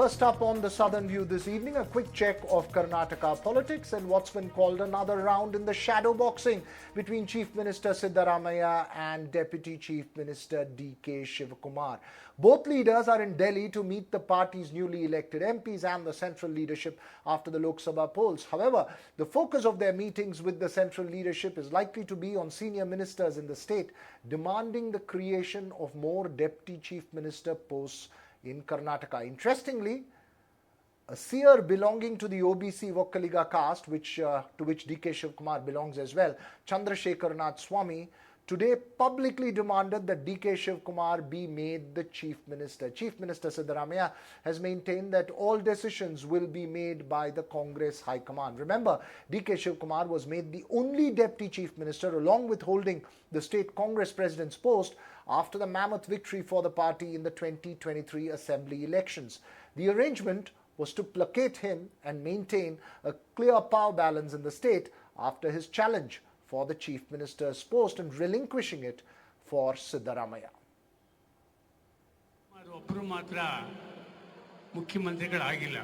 First up on the Southern View this evening, a quick check of Karnataka politics and what's been called another round in the shadow boxing between Chief Minister Siddaramaiah and Deputy Chief Minister DK Shivakumar. Both leaders are in Delhi to meet the party's newly elected MPs and the central leadership after the Lok Sabha polls. However, the focus of their meetings with the central leadership is likely to be on senior ministers in the state demanding the creation of more Deputy Chief Minister posts in Karnataka. Interestingly, a seer belonging to the OBC Vokkaliga caste, to which DK Shivakumar belongs as well, Chandrasekharanath Swamy, today publicly demanded that DK Shivakumar be made the Chief Minister. Chief Minister Siddaramaiah has maintained that all decisions will be made by the Congress High Command. Remember, DK Shivakumar was made the only Deputy Chief Minister along with holding the state Congress President's post after the mammoth victory for the party in the 2023 Assembly elections. The arrangement was to placate him and maintain a clear power balance in the state after his challenge for the Chief Minister's post and relinquishing it for Siddaramaiah. ಒಬ್ಬರು ಮಾತ್ರ ಮುಖ್ಯಮಂತ್ರಿಗಳಾಗಿಲ್ಲ.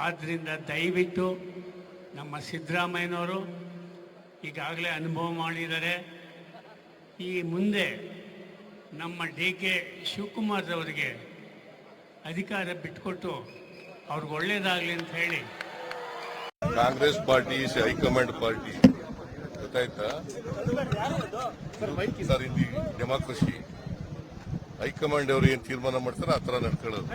ಆದ್ದರಿಂದ ದಯವಿಟ್ಟು ನಮ್ಮ ಸಿದ್ದರಾಮಯ್ಯನವರು ಈಗಾಗಲೇ ಅನುಭವ ಮಾಡಿದ್ದಾರೆ. ಈ ಮುಂದೆ ನಮ್ಮ DK ಶಿವಕುಮಾರ್ ಅವರಿಗೆ ಅಧಿಕಾರ ಬಿಟ್ಟುಕೊಟ್ಟು ಅವ್ರಿಗೆ ಒಳ್ಳೇದಾಗಲಿ ಅಂತ ಹೇಳಿ. Congress party is high command party ಗೊತ್ತಾಯ್ತಾ ಸರ್. ಇಲ್ಲಿ ಡೆಮಾಕ್ರಸಿ ಹೈಕಮಾಂಡ್ ಅವರು ಏನು ತೀರ್ಮಾನ ಮಾಡ್ತಾರೆ ಆ ಥರ ನಡ್ಕೊಳ್ಳೋದು.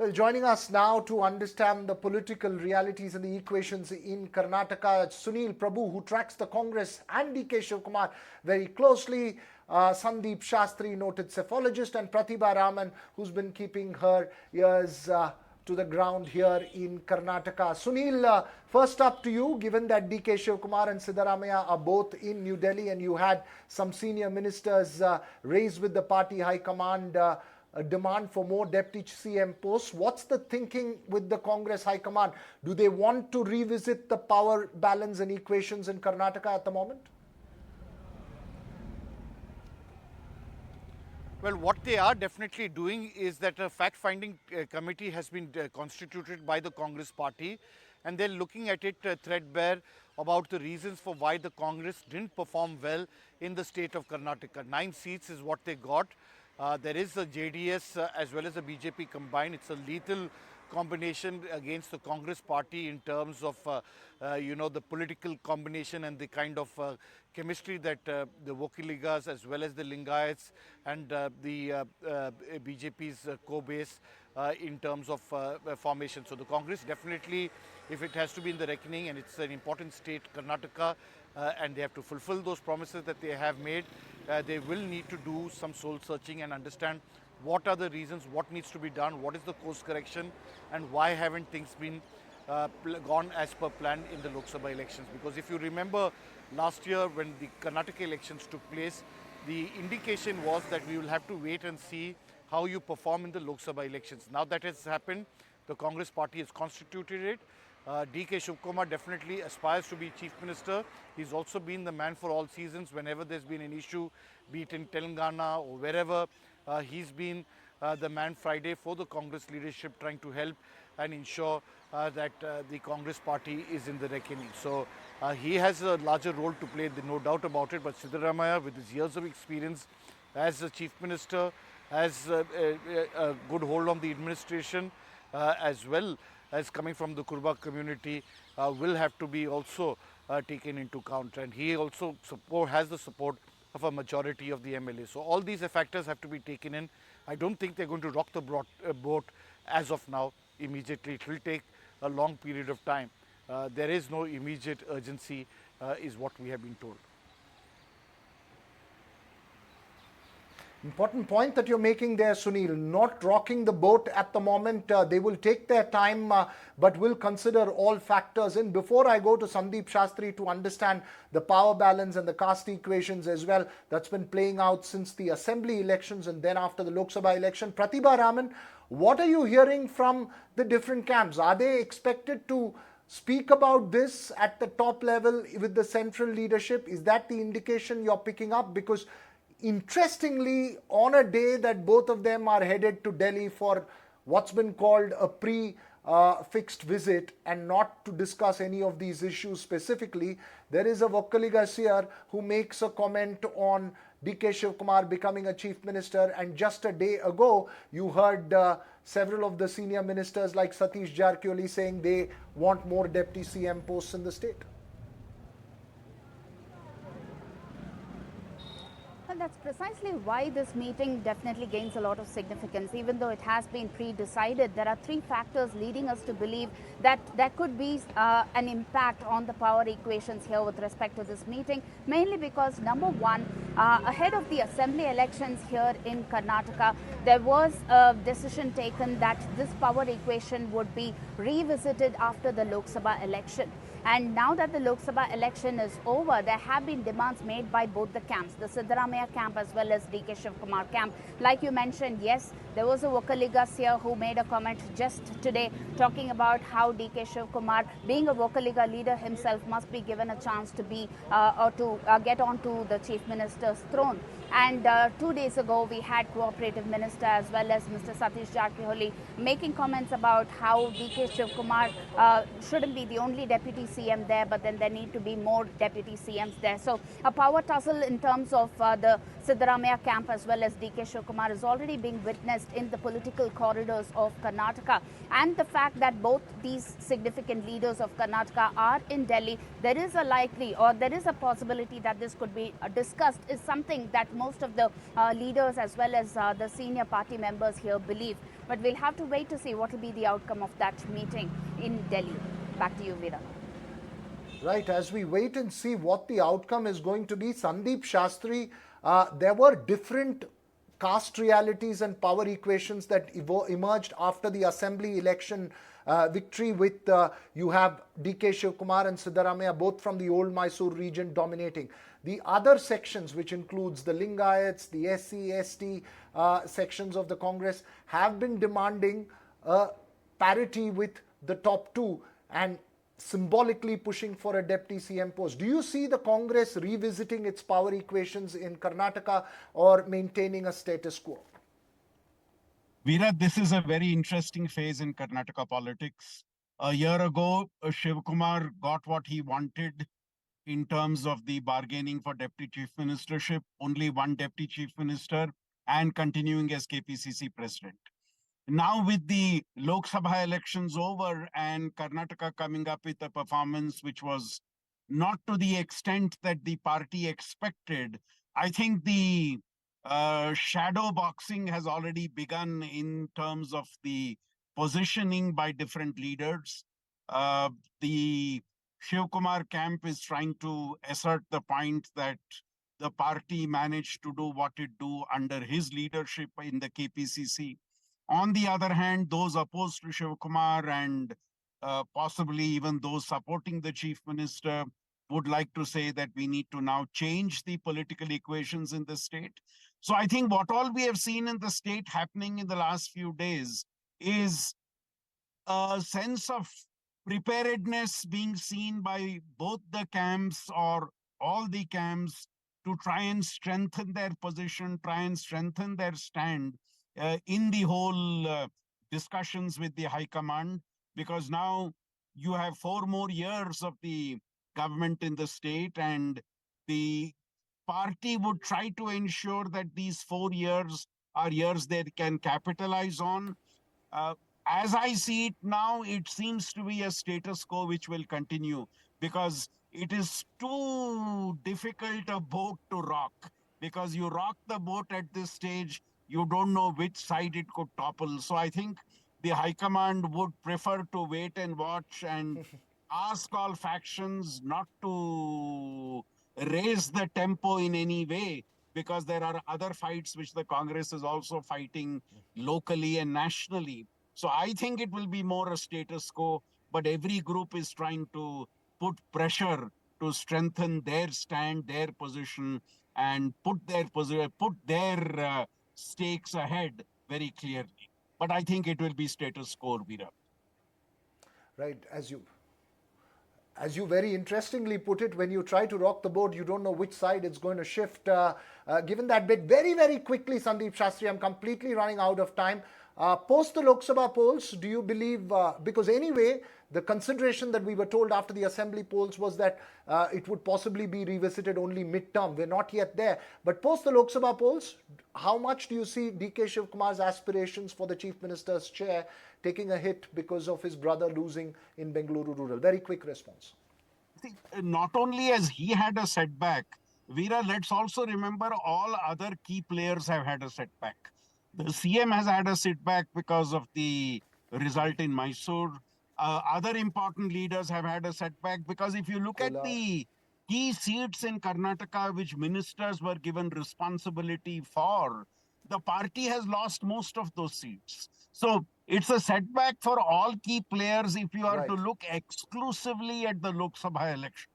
Well, joining us now to understand the political realities and the equations in Karnataka, Sunil Prabhu, who tracks the Congress and DK Shivakumar very closely, Sandeep Shastri, noted cephalogist, and Pratibha Raman, who's been keeping her ears to the ground here in Karnataka. Sunil, first up to you, given that DK Shivakumar and Siddaramaiah are both in New Delhi and you had some senior ministers raised with the party high command a demand for more deputy CM posts. What's the thinking with the Congress High Command? Do they want to revisit the power balance and equations in Karnataka at the moment? Well, what they are definitely doing is that a fact-finding committee has been constituted by the Congress party, and they're looking at it threadbare about the reasons for why the Congress didn't perform well in the state of Karnataka. 9 seats is what they got. There is a JDS as well as a BJP combined. It's a lethal combination against the Congress party in terms of, the political combination and the kind of chemistry that the Vokkaligas as well as the Lingayats and the BJP's co-base in terms of formation. So the Congress definitely, if it has to be in the reckoning, and it's an important state, Karnataka, and they have to fulfill those promises that they have made, they will need to do some soul searching and understand what are the reasons, what needs to be done, what is the course correction, and why haven't things been gone as per plan in the Lok Sabha elections. Because if you remember last year when the Karnataka elections took place, the indication was that we will have to wait and see how you perform in the Lok Sabha elections. Now that has happened, the Congress party has constituted it. DK Shivakumar definitely aspires to be Chief Minister. He's also been the man for all seasons whenever there's been an issue, be it in Telangana or wherever. He's been the man Friday for the Congress leadership, trying to help and ensure that the Congress party is in the reckoning. So he has a larger role to play, no doubt about it. But Siddaramaiah, with his years of experience as a Chief Minister, has a good hold on the administration as well as coming from the Kurba community, will have to be also taken into account. And he also has the support of a majority of the MLA. So all these factors have to be taken in. I don't think they're going to rock the boat as of now immediately. It will take a long period of time. There is no immediate urgency is what we have been told. Important point that you're making there, Sunil. Not rocking the boat at the moment. They will take their time, but will consider all factors in. Before I go to Sandeep Shastri to understand the power balance and the caste equations as well, that's been playing out since the assembly elections and then after the Lok Sabha election. Pratibha Raman, what are you hearing from the different camps? Are they expected to speak about this at the top level with the central leadership? Is that the indication you're picking up? Because interestingly, on a day that both of them are headed to Delhi for what's been called a fixed visit and not to discuss any of these issues specifically, there is a Vokkaliga seer who makes a comment on DK Shivakumar becoming a chief minister, and just a day ago you heard several of the senior ministers like Satish Jarkioli saying they want more deputy CM posts in the state. Well, that's precisely why this meeting definitely gains a lot of significance. Even though it has been pre-decided, there are three factors leading us to believe that there could be an impact on the power equations here with respect to this meeting, mainly because, number one, ahead of the assembly elections here in Karnataka, there was a decision taken that this power equation would be revisited after the Lok Sabha election. And now that the Lok Sabha election is over, there have been demands made by both the camps, the Siddaramaiah camp as well as DK Shivakumar camp. Like you mentioned, yes, there was a Vokkaliga seer who made a comment just today talking about how DK Shivakumar, being a Vokkaliga leader himself, must be given a chance to be or to get onto the chief minister's throne. And 2 days ago, we had cooperative minister as well as Mr. Satish Jarkioli making comments about how DK Shivakumar shouldn't be the only deputy CM there, but then there need to be more deputy CMs there. So a power tussle in terms of the Siddaramaiah camp as well as DK Shivakumar is already being witnessed in the political corridors of Karnataka. And the fact that both these significant leaders of Karnataka are in Delhi, there is a possibility that this could be discussed, is something that most of the leaders as well as the senior party members here believe. But we'll have to wait to see what will be the outcome of that meeting in Delhi. Back to you, Veera. Right, as we wait and see what the outcome is going to be, Sandeep Shastri, there were different caste realities and power equations that emerged after the assembly election victory with you have DK Shivakumar and Siddaramaiah both from the old Mysore region dominating. The other sections, which includes the Lingayats, the SC, ST sections of the Congress, have been demanding parity with the top two and symbolically pushing for a deputy CM post. Do you see the Congress revisiting its power equations in Karnataka or maintaining a status quo? Veera, this is a very interesting phase in Karnataka politics. A year ago, Shivakumar got what he wanted in terms of the bargaining for deputy chief ministership, only one deputy chief minister, and continuing as KPCC president. Now with the Lok Sabha elections over and Karnataka coming up with a performance which was not to the extent that the party expected, I think the shadow boxing has already begun in terms of the positioning by different leaders. The Shivakumar camp is trying to assert the point that the party managed to do what it do under his leadership in the KPCC. On the other hand, those opposed to Shivakumar and possibly even those supporting the chief minister would like to say that we need to now change the political equations in the state. So I think what all we have seen in the state happening in the last few days is a sense of preparedness being seen by both the camps or all the camps to try and strengthen their position, try and strengthen their stand in the whole discussions with the High Command, because now you have 4 more years of the government in the state, and the party would try to ensure that these 4 years are years they can capitalize on. As I see it now, it seems to be a status quo which will continue because it is too difficult a boat to rock. Because you rock the boat at this stage, you don't know which side it could topple. So I think the High Command would prefer to wait and watch and ask all factions not to raise the tempo in any way, because there are other fights which the Congress is also fighting locally and nationally. So I think it will be more a status quo, but every group is trying to put pressure to strengthen their stand, their position, and put their stakes ahead very clearly. But I think it will be status quo, Veera. Right, As you very interestingly put it, when you try to rock the boat, you don't know which side it's going to shift. Given that bit, very, very quickly, Sandeep Shastri, I'm completely running out of time. Post the Lok Sabha polls, do you believe, because anyway, the consideration that we were told after the assembly polls was that it would possibly be revisited only mid-term. We're not yet there. But post the Lok Sabha polls, how much do you see DK Shivakumar's aspirations for the Chief Minister's chair taking a hit because of his brother losing in Bengaluru Rural? Very quick response. See, not only has he had a setback, Veera, let's also remember all other key players have had a setback. The CM has had a setback because of the result in Mysore. Other important leaders have had a setback because if you look at Kolar. the key seats in Karnataka, which ministers were given responsibility for, the party has lost most of those seats. So it's a setback for all key players if you are to Right. look exclusively at the Lok Sabha election.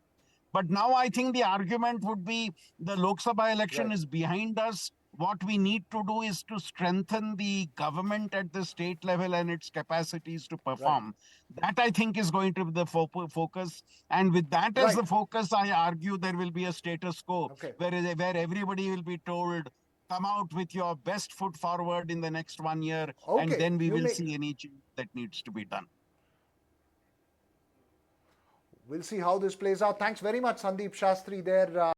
But now I think the argument would be the Lok Sabha election Right. is behind us. What we need to do is to strengthen the government at the state level and its capacities to perform. That I think is going to be the focus. And with that as Right. the focus, I argue there will be a status quo Okay. where everybody will be told, come out with your best foot forward in the next 1 year, and Okay. then we You will may. see any change that needs to be done. We'll see how this plays out. Thanks very much, Sandeep Shastri there.